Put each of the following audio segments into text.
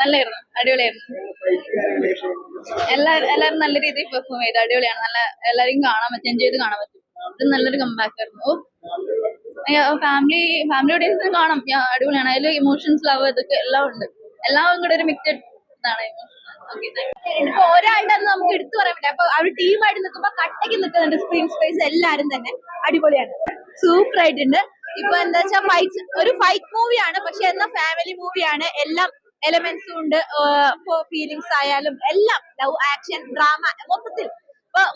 നല്ലായിരുന്നു, അടിപൊളിയായിരുന്നു. എല്ലാരും നല്ല രീതിയിൽ പെർഫോം ചെയ്തു, അടിപൊളിയാണ്. നല്ല എല്ലാരെയും കാണാൻ പറ്റും, എൻജോയ് ചെയ്ത് കാണാൻ പറ്റും. ഇത് നല്ലൊരു കമ്പാക്ക് ആയിരുന്നു. ഫാമിലി ഓഡിയൻസിന് കാണാം, അടിപൊളിയാണ്. അതിൽ ഇമോഷൻസ്, ലവ്, ഇതൊക്കെ എല്ലാം ഉണ്ട്. എല്ലാം കൂടെ ഒരു മിക്സഡ് ഇതാണ്. ഇപ്പൊ ഒരാളുടെ നമുക്ക് എടുത്തു പറയാൻ പറ്റില്ല. അപ്പൊ അവർ ടീമായിട്ട് നിൽക്കുമ്പോ കട്ടയ്ക്ക് നിൽക്കുന്നുണ്ട്. സ്ക്രീൻ സ്പേസ് എല്ലാരും തന്നെ അടിപൊളിയാണ്, സൂപ്പർ ആയിട്ടുണ്ട്. ഇപ്പൊ എന്താ വെച്ചാൽ ഒരു ഫൈറ്റ് മൂവിയാണ്, പക്ഷെ എന്നാ ഫാമിലി മൂവിയാണ്. എല്ലാം എലമെന്റ്സും ഉണ്ട്. ഫീലിങ്സ് ആയാലും എല്ലാം, ലവ്, ആക്ഷൻ, ഡ്രാമ,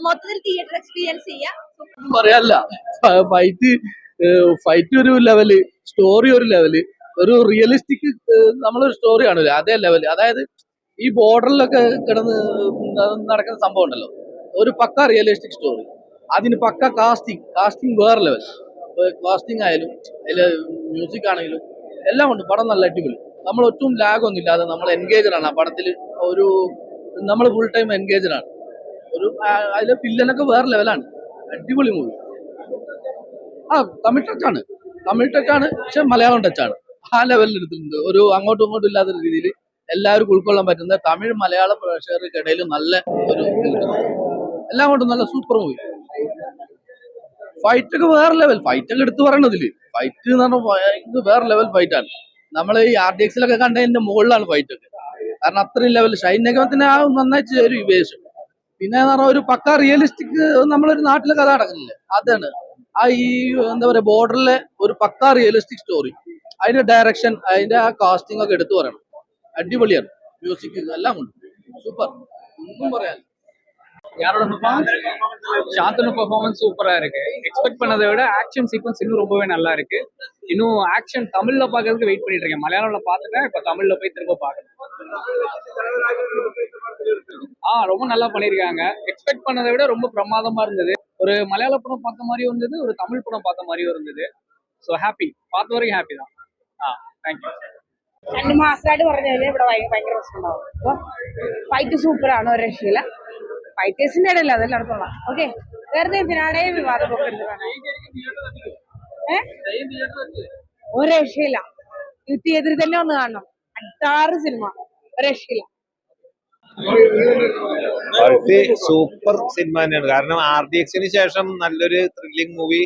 മൊത്തത്തിൽ തിയേറ്റർ എക്സ്പീരിയൻസ് ചെയ്യാം. പറയാല്ല, ഫൈറ്റ് ഫൈറ്റ് ഒരു ലെവല്, സ്റ്റോറി ഒരു ലെവല്, ഒരു റിയലിസ്റ്റിക് നമ്മളൊരു സ്റ്റോറി ആണല്ലോ അതേ ലെവല്. അതായത് ഈ ബോർഡറിലൊക്കെ കിടന്ന് നടക്കുന്ന സംഭവം ഉണ്ടല്ലോ, ഒരു പക്ക റിയലിസ്റ്റിക് സ്റ്റോറി. അതിന് പക്ക കാസ്റ്റിംഗ് വേറെ ലെവൽ. കാസ്റ്റിംഗ് ആയാലും അതില് മ്യൂസിക് ആണെങ്കിലും എല്ലാം ഉണ്ട്. പടം നല്ല അടിപൊളി. നമ്മൾ ഒട്ടും ലാഗ് ഒന്നും ഇല്ലാതെ നമ്മൾ എൻഗേജഡ് ആണ് ആ പടത്തിൽ. നമ്മൾ ഫുൾ ടൈം എൻഗേജഡ് ആണ്. അതിലെ വില്ലനൊക്കെ വേറെ ലെവലാണ്. അടിപൊളി മൂവി. തമിഴ് ടച്ചാണ്, പക്ഷെ മലയാളം ടച്ചാണ്. ആ ലെവലിൽ എടുത്തിട്ടുണ്ട്. ഒരു അങ്ങോട്ടും ഇങ്ങോട്ടും ഇല്ലാത്ത രീതിയിൽ എല്ലാവർക്കും ഉൾക്കൊള്ളാൻ പറ്റുന്ന തമിഴ് മലയാള പ്രേക്ഷകർക്കിടയിൽ നല്ല ഒരു എല്ലാം കൊണ്ടും നല്ല സൂപ്പർ മൂവി. ഫൈറ്റ് ഒക്കെ വേറെ ലെവൽ. ഫൈറ്റ് ഒക്കെ എടുത്തു പറയണതില് ഫൈറ്റ് എന്ന് പറഞ്ഞാൽ വേറെ ലെവൽ ഫൈറ്റ് ആണ്. നമ്മൾ ഈ RDXലൊക്കെ കണ്ടതിന്റെ മുകളിലാണ് ഫൈറ്റ് ഒക്കെ. കാരണം അത്രയും ലെവൽ. ഷൈൻ നിഗമത്തിന് നന്നായിട്ട് ഒരു വേഷം. പിന്നെ എന്ന് പറഞ്ഞാൽ ഒരു പക്ക റിയലിസ്റ്റിക്, നമ്മളൊരു നാട്ടിലെ കഥ നടക്കുന്നില്ലേ, അതാണ് ഈ എന്താ പറയാ ബോർഡറിലെ ഒരു പക്ക റിയലിസ്റ്റിക് സ്റ്റോറി. അതിന്റെ ഡയറക്ഷൻ, അതിന്റെ ആ കാസ്റ്റിംഗ് ഒക്കെ എടുത്തു പറയണം. അടിപൊളിയാണ്. മ്യൂസിക് എല്ലാം ഉണ്ട്, சூப்பர். ஒன்றும் പറയാൻ. யாரோட பெர்ஃபார்மன்ஸ்? சாந்தனு பெர்ஃபார்மன்ஸ் சூப்பரா இருக்கு. எக்ஸ்பெக்ட் பண்ணதை விட ஆக்ஷன் சீக்வன்ஸ் இன்னும் ரொம்பவே நல்லா இருக்கு. இன்னும் ஆக்ஷன் தமிழ்ல பாக்குறதுக்கு வெயிட் பண்ணிட்டு இருக்கேன். மலையாளம்ல பாத்துட்டேன், இப்ப தமிழ்ல போய் திரும்ப பாக்கணும். ரொம்ப நல்லா பண்ணிருக்காங்க. எக்ஸ்பெக்ட் பண்ணதை விட ரொம்ப பிரமாதமா இருந்தது. ஒரு மலையாள படம் பார்த்த மாதிரியும் இருந்தது, ஒரு தமிழ் படம் பார்த்த மாதிரியும் இருந்தது. ஸோ ஹாப்பி, பார்த்த வரைக்கும் ஹாப்பி தான். താങ്ക്യൂ. 2 മാസമായിട്ട് പറഞ്ഞാൽ ഇവിടെ ഭയങ്കര പ്രശ്നമുണ്ടാവും. അപ്പൊ ഫൈറ്റ് സൂപ്പറാണ്, ഒരു രക്ഷയില്ല. ഫൈറ്റേഴ്സിന്റെ ഇടയില്ല, അതെല്ലായിടത്തുള്ള. ഓക്കെ, വെറുതെ എന്തിനാണേ വിവാദമൊക്കെ എടുത്തിട്ടാണ്. ഒരു രക്ഷയില്ല. ഈ തിയേറ്ററിൽ തന്നെ ഒന്ന് കാണണം. 6 സിനിമ, ഒരു രക്ഷയില്ല. സൂപ്പർ സിനിമ തന്നെയാണ്. കാരണം RDXന് ശേഷം നല്ലൊരു ത്രില്ലിംഗ് മൂവി.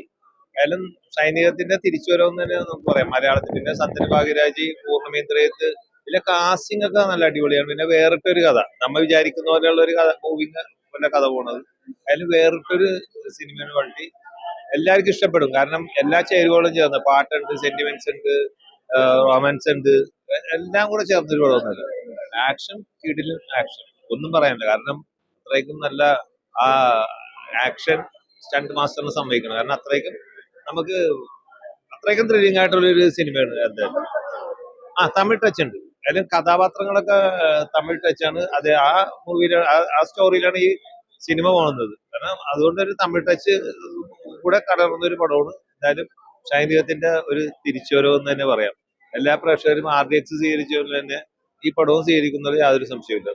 അതിലും സൈനികത്തിന്റെ തിരിച്ചുവരവെന്ന് തന്നെ നമുക്ക് പറയാം മലയാളത്തിൽ. പിന്നെ സത്യൻ ഭാഗ്യരാജ്, പൂർണ്ണമേന്ദ്രയത്ത്, ഇതിലെ കാസ്റ്റിംഗ് ഒക്കെ നല്ല അടിപൊളിയാണ്. പിന്നെ വേറിട്ടൊരു കഥ, നമ്മൾ വിചാരിക്കുന്ന പോലെയുള്ള ഒരു കഥ, മൂവിന്റെ കഥ പോണത്. അതിൽ വേറിട്ടൊരു സിനിമയാണ്. വണ്ടി എല്ലാവർക്കും ഇഷ്ടപ്പെടും. കാരണം എല്ലാ ചേരുവകളും ചേർന്ന്, പാട്ടുണ്ട്, സെന്റിമെന്റ്സ് ഉണ്ട്, റൊമാൻസ് ഉണ്ട്, എല്ലാം കൂടെ ചേർന്നൊരു പടമൊന്നുമല്ല. ആക്ഷൻ, കിടിലൻ ആക്ഷൻ, ഒന്നും പറയാനില്ല. കാരണം അത്രയ്ക്കും നല്ല ആ ആക്ഷൻ സ്റ്റണ്ട് മാസ്റ്ററിന് സമ്മതിക്കണം. കാരണം അത്രയ്ക്കും ത്രില്ലിംഗ് ആയിട്ടുള്ളൊരു സിനിമയാണ് എന്തായാലും. തമിഴ് ടച്ച് ഉണ്ട്. അതിലും കഥാപാത്രങ്ങളൊക്കെ തമിഴ് ടച്ചാണ്. അത് ആ മൂവിയിലാണ്, ആ സ്റ്റോറിയിലാണ് ഈ സിനിമ പോകുന്നത്. കാരണം അതുകൊണ്ടൊരു തമിഴ് ടച്ച് കൂടെ കലർന്നൊരു പടമാണ്. എന്തായാലും സൈനികത്തിന്റെ ഒരു തിരിച്ചുവരവെന്ന് തന്നെ പറയാം. എല്ലാ പ്രേക്ഷകരും RDX സ്വീകരിച്ചതുപോലെ തന്നെ ഈ പടവും സ്വീകരിക്കുന്നതിൽ യാതൊരു സംശയമില്ല.